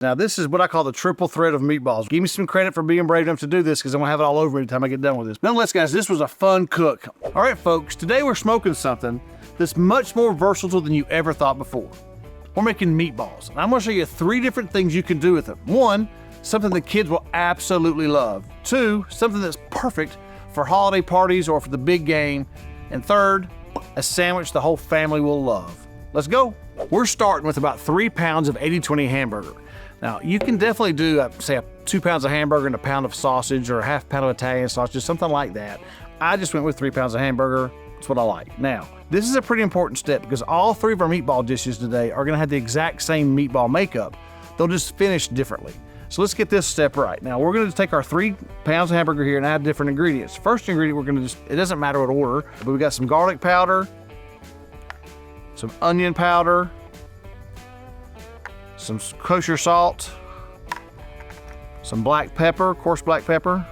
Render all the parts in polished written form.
Now this is what I call the triple threat of meatballs. Give me some credit for being brave enough to do this because I'm gonna have it all over every time I get done with this. Nonetheless, guys, this was a fun cook. All right, folks, today we're smoking something that's much more versatile than you ever thought before. We're making meatballs. And I'm gonna show you 3 different things you can do with them. 1, something the kids will absolutely love. 2, something that's perfect for holiday parties or for the big game. And 3rd, a sandwich the whole family will love. Let's go. We're starting with about 3 pounds of 80-20 hamburger. Now, you can definitely do, say, 2 pounds of hamburger and a pound of sausage or a half pound of Italian sausage, something like that. I just went with 3 pounds of hamburger. That's what I like. Now, this is a pretty important step because all 3 of our meatball dishes today are gonna have the exact same meatball makeup. They'll just finish differently. So let's get this step right. Now, we're gonna just take our 3 pounds of hamburger here and add different ingredients. First ingredient, we're gonna it doesn't matter what order, but we got some garlic powder, some onion powder, some kosher salt, some black pepper, coarse black pepper,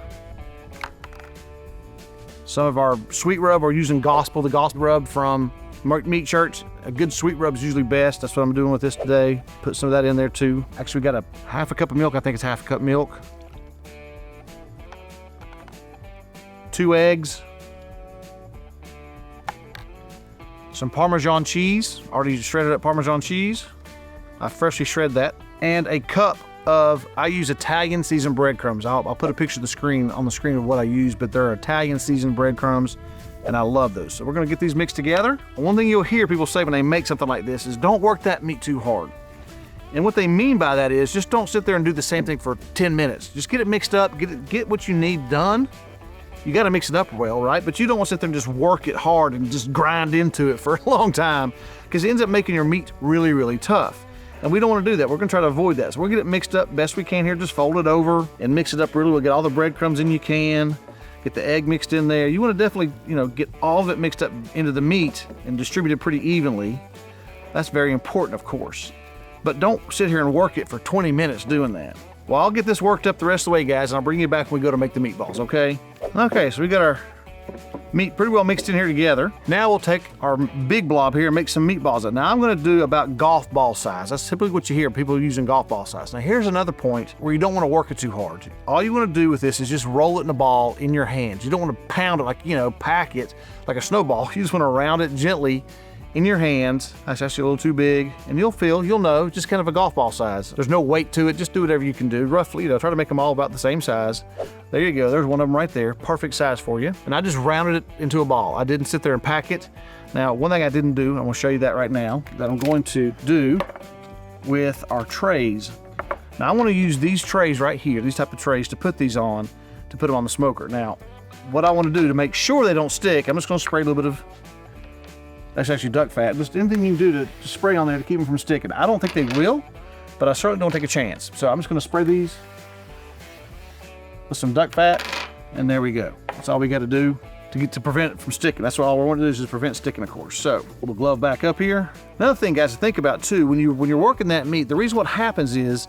some of our sweet rub. We're using Gospel, the Gospel rub from Meat Church. A good sweet rub is usually best. That's what I'm doing with this today. Put some of that in there too. Actually, we got a half a cup of milk. I think it's half a cup milk. 2 eggs. Some Parmesan cheese, already shredded up Parmesan cheese. I freshly shred that. And a cup of, I use Italian seasoned breadcrumbs. I'll put a picture of the screen on the screen of what I use, but they're Italian seasoned breadcrumbs, and I love those. So we're gonna get these mixed together. One thing you'll hear people say when they make something like this is don't work that meat too hard. And what they mean by that is just don't sit there and do the same thing for 10 minutes. Just get it mixed up, get what you need done. You gotta mix it up well, right? But you don't wanna sit there and just work it hard and just grind into it for a long time because it ends up making your meat really, really tough. And we don't want to do that. We're going to try to avoid that. So we'll get it mixed up best we can here. Just fold it over and mix it up really well. Get all the breadcrumbs in you can. Get the egg mixed in there. You want to definitely, get all of it mixed up into the meat and distribute it pretty evenly. That's very important, of course. But don't sit here and work it for 20 minutes doing that. Well, I'll get this worked up the rest of the way, guys, and I'll bring you back when we go to make the meatballs, okay? Okay, so we got our meat pretty well mixed in here together. Now we'll take our big blob here and make some meatballs. Now I'm gonna do about golf ball size. That's typically what you hear, people using golf ball size. Now here's another point where you don't wanna work it too hard. All you wanna do with this is just roll it in a ball in your hands. You don't wanna pound it like, pack it like a snowball. You just wanna round it gently in your hands. That's actually a little too big, and you'll know, just kind of a golf ball size. There's no weight to it, just do whatever you can do. Roughly, try to make them all about the same size. There you go, there's one of them right there. Perfect size for you. And I just rounded it into a ball. I didn't sit there and pack it. Now, one thing I didn't do, I'm gonna show you that right now, that I'm going to do with our trays. Now I wanna use these trays right here, these type of trays, to put these on, to put them on the smoker. Now, what I wanna do to make sure they don't stick, I'm just gonna spray a little bit of, that's actually duck fat. Just anything you can do to spray on there to keep them from sticking. I don't think they will, but I certainly don't take a chance. So I'm just gonna spray these with some duck fat, and there we go. That's all we gotta do to prevent it from sticking. That's all we want to do is just prevent sticking, of course. So, pull the glove back up here. Another thing, guys, to think about too, when you're working that meat, the reason what happens is,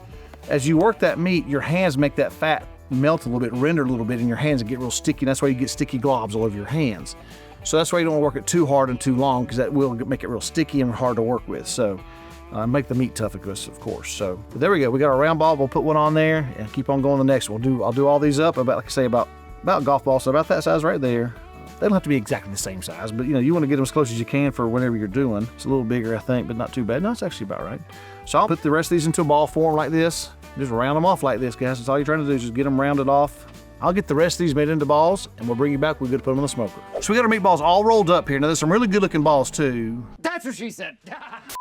as you work that meat, your hands make that fat melt a little bit, render a little bit in your hands and get real sticky. That's why you get sticky globs all over your hands. So that's why you don't want to work it too hard and too long, because that will make it real sticky and hard to work with. So make the meat tough, of course. So but there we go. We got our round ball. We'll put one on there and keep on going to the next one. I'll do all these up about, like I say, about golf balls, so about that size right there. They don't have to be exactly the same size, but you want to get them as close as you can for whenever you're doing. It's a little bigger, I think, but not too bad. No, it's actually about right. So I'll put the rest of these into a ball form like this. Just round them off like this, guys. That's all you're trying to do is just get them rounded off. I'll get the rest of these made into balls, and we'll bring you back. We're going to put them on the smoker. So we got our meatballs all rolled up here. Now there's some really good looking balls too. That's what she said.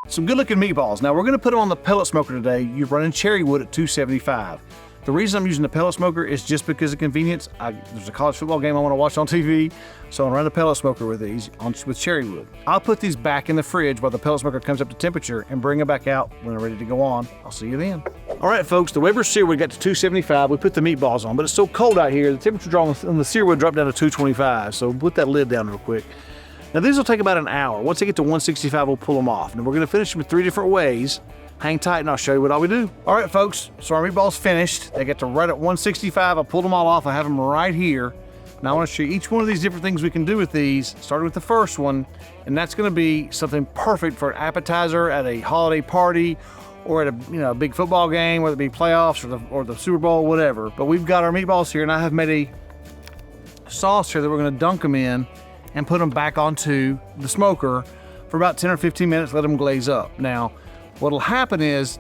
Some good looking meatballs. Now we're going to put them on the pellet smoker today. You're running cherry wood at 275. The reason I'm using the pellet smoker is just because of convenience. There's a college football game I want to watch on TV, so I'm running the pellet smoker with these with cherry wood. I'll put these back in the fridge while the pellet smoker comes up to temperature and bring them back out when they're ready to go on. I'll see you then. All right, folks, the Weber Searwood got to 275. We put the meatballs on, but it's so cold out here, the temperature on the Searwood dropped down to 225, so put that lid down real quick. Now these will take about an hour. Once they get to 165, we'll pull them off. And we're going to finish them in 3 different ways. Hang tight and I'll show you what all we do. All right, folks, so our meatballs finished. They get to right at 165. I pulled them all off. I have them right here. Now I want to show you each one of these different things we can do with these, starting with the first one, and that's going to be something perfect for an appetizer at a holiday party or at a big football game, whether it be playoffs or the Super Bowl, whatever. But we've got our meatballs here, and I have made a sauce here that we're gonna dunk them in and put them back onto the smoker for about 10 or 15 minutes, let them glaze up. Now, what'll happen is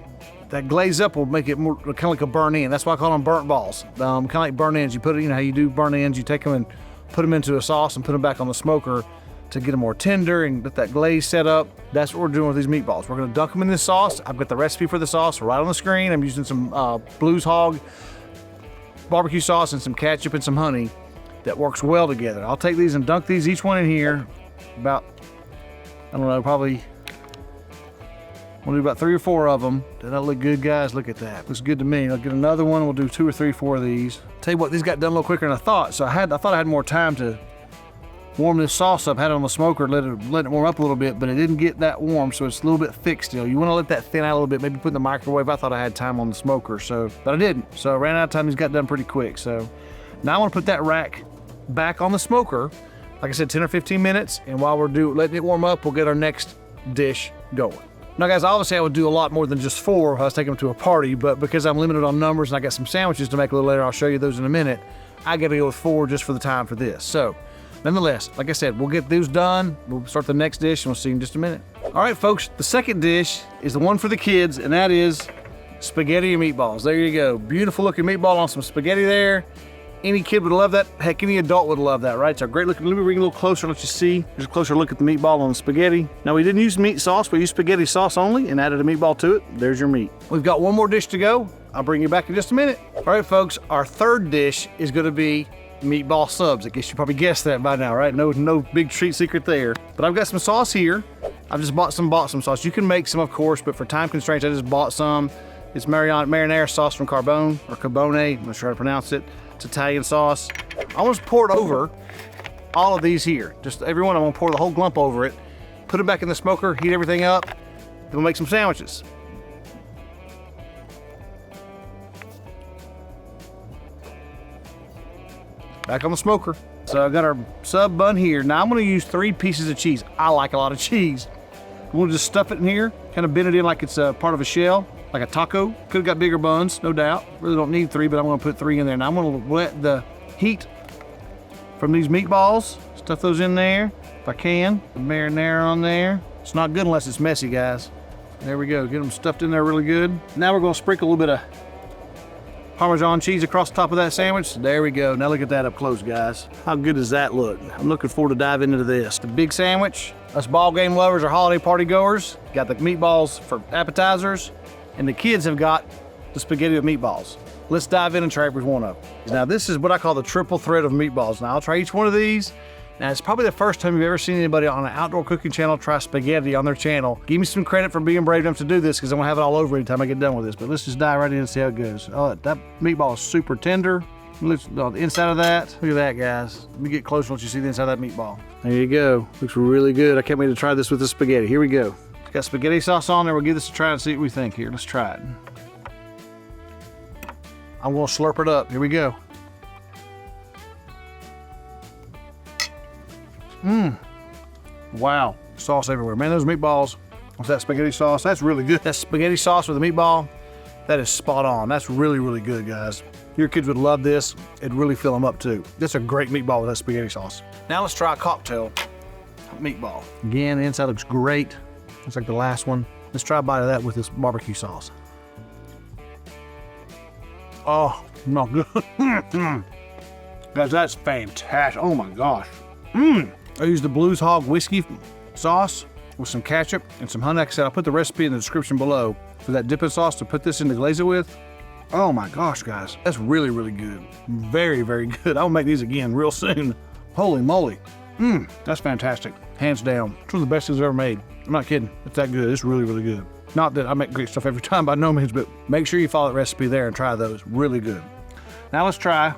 that glaze up will make it more kind of like a burn in. That's why I call them burnt balls. Kind of like burn ends. You put it, how you do burn ends, you take them and put them into a sauce and put them back on the smoker to get them more tender and get that glaze set up. That's what we're doing with these meatballs. We're gonna dunk them in this sauce. I've got the recipe for the sauce right on the screen. I'm using some Blues Hog barbecue sauce and some ketchup and some honey that works well together. I'll take these and dunk these, each one in here, about, I don't know, probably, we'll do about 3 or 4 of them. Does that look good, guys? Look at that. Looks good to me. I'll get another one. We'll do 2 or 3, 4 of these. Tell you what, these got done a little quicker than I thought. So I thought I had more time to warm this sauce up. Had it on the smoker, let it warm up a little bit, but it didn't get that warm, so it's a little bit thick still. You want to let that thin out a little bit. Maybe put it in the microwave. I thought I had time on the smoker, but I didn't. So I ran out of time. These got done pretty quick. So now I want to put that rack back on the smoker, like I said, 10 or 15 minutes, and while we're letting it warm up, we'll get our next dish going. Now guys, obviously I would do a lot more than just 4 if I was taking them to a party, but because I'm limited on numbers and I got some sandwiches to make a little later, I'll show you those in a minute, I gotta go with 4 just for the time for this. So nonetheless, like I said, we'll get those done, we'll start the next dish, and we'll see you in just a minute. All right folks, the second dish is the one for the kids, and that is spaghetti and meatballs. There you go, beautiful looking meatball on some spaghetti there. Any kid would love that. Heck, any adult would love that, right? It's a great looking. Let me bring a little closer, let you see. Here's a closer look at the meatball on the spaghetti. Now, we didn't use meat sauce. We used spaghetti sauce only and added a meatball to it. There's your meat. We've got one more dish to go. I'll bring you back in just a minute. All right, folks, our third dish is gonna be meatball subs. I guess you probably guessed that by now, right? No big treat secret there. But I've got some sauce here. I've just bought some sauce. You can make some, of course, but for time constraints, I just bought some. It's marinara sauce from Carbone, or Carbone, I'm not sure how to pronounce it. It's Italian sauce. I want to pour it over all of these here. Just every one, I'm gonna pour the whole glump over it, put it back in the smoker, heat everything up, then we'll make some sandwiches. Back on the smoker. So I've got our sub bun here. Now I'm gonna use 3 pieces of cheese. I like a lot of cheese. We'll just stuff it in here, kind of bend it in like it's a part of a shell, like a taco. Could have got bigger buns, no doubt. Really don't need 3, but I'm gonna put 3 in there. Now I'm gonna let the heat from these meatballs, stuff those in there, if I can. The marinara on there. It's not good unless it's messy, guys. There we go, get them stuffed in there really good. Now we're gonna sprinkle a little bit of Parmesan cheese across the top of that sandwich. There we go, now look at that up close, guys. How good does that look? I'm looking forward to diving into this. The big sandwich, us ball game lovers or holiday party goers, got the meatballs for appetizers, and the kids have got the spaghetti with meatballs. Let's dive in and try every one of them. Now this is what I call the triple threat of meatballs. Now I'll try each one of these. Now it's probably the first time you've ever seen anybody on an outdoor cooking channel try spaghetti on their channel. Give me some credit for being brave enough to do this because I'm gonna have it all over anytime I get done with this. But let's just dive right in and see how it goes. Oh, that meatball is super tender. Look on the inside of that. Look at that, guys. Let me get closer once you see the inside of that meatball. There you go. Looks really good. I can't wait to try this with the spaghetti. Here we go. It's got spaghetti sauce on there. We'll give this a try and see what we think here. Let's try it. I'm gonna slurp it up. Here we go. Wow, sauce everywhere. Man, those meatballs with that spaghetti sauce, that's really good. That spaghetti sauce with the meatball, that is spot on. That's really, really good, guys. Your kids would love this. It'd really fill them up too. That's a great meatball with that spaghetti sauce. Now let's try a cocktail meatball. Again, the inside looks great. Looks like the last one. Let's try a bite of that with this barbecue sauce. Oh, not good. Guys, that's fantastic. Oh my gosh. I used the Blues Hog whiskey sauce with some ketchup and some honey. Like I said, I'll put the recipe in the description below for that dipping sauce to put this in to glaze it with. Oh my gosh, guys. That's really, really good. Very, very good. I'll make these again real soon. Holy moly. That's fantastic. Hands down. It's one of the best things I've ever made. I'm not kidding. It's that good. It's really, really good. Not that I make great stuff every time by no means, but make sure you follow that recipe there and try those. Really good. Now let's try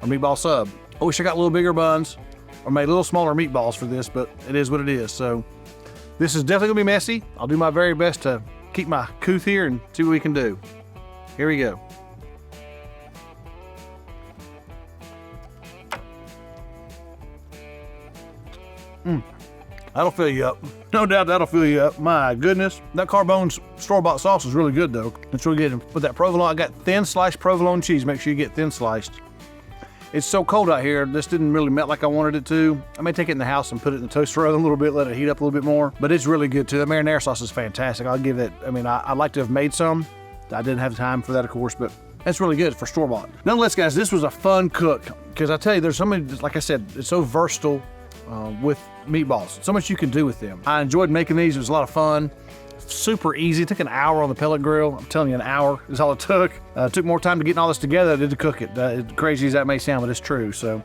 our meatball sub. I wish I got a little bigger buns or made a little smaller meatballs for this, but it is what it is. So this is definitely gonna be messy. I'll do my very best to keep my couth here and see what we can do. Here we go. That'll fill you up. No doubt that'll fill you up. My goodness. That Carbone's store-bought sauce is really good though. It's really good. With that provolone, I got thin sliced provolone cheese. Make sure you get thin sliced. It's so cold out here, this didn't really melt like I wanted it to. I may take it in the house and put it in the toaster oven a little bit, let it heat up a little bit more, but it's really good too. The marinara sauce is fantastic. I'll give it, I mean, I'd like to have made some. I didn't have time for that, of course, but that's really good for store-bought. Nonetheless, guys, this was a fun cook, because I tell you, there's so many, like I said, it's so versatile with meatballs. So much you can do with them. I enjoyed making these, it was a lot of fun. Super easy. It took an hour on the pellet grill. I'm telling you, an hour is all it took. It took more time to getting all this together than to cook it. Crazy as that may sound, but it's true. So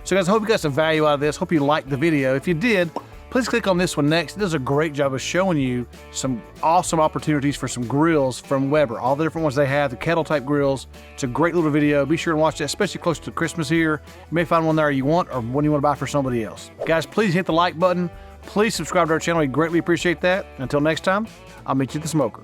guys, I hope you got some value out of this. Hope you liked the video. If you did, please click on this one next. It does a great job of showing you some awesome opportunities for some grills from Weber. All the different ones they have, the kettle type grills. It's a great little video. Be sure to watch that, especially close to Christmas here. You may find one there you want or one you want to buy for somebody else. Guys, please hit the like button. Please subscribe to our channel. We greatly appreciate that. Until next time, I'll meet you at the smoker.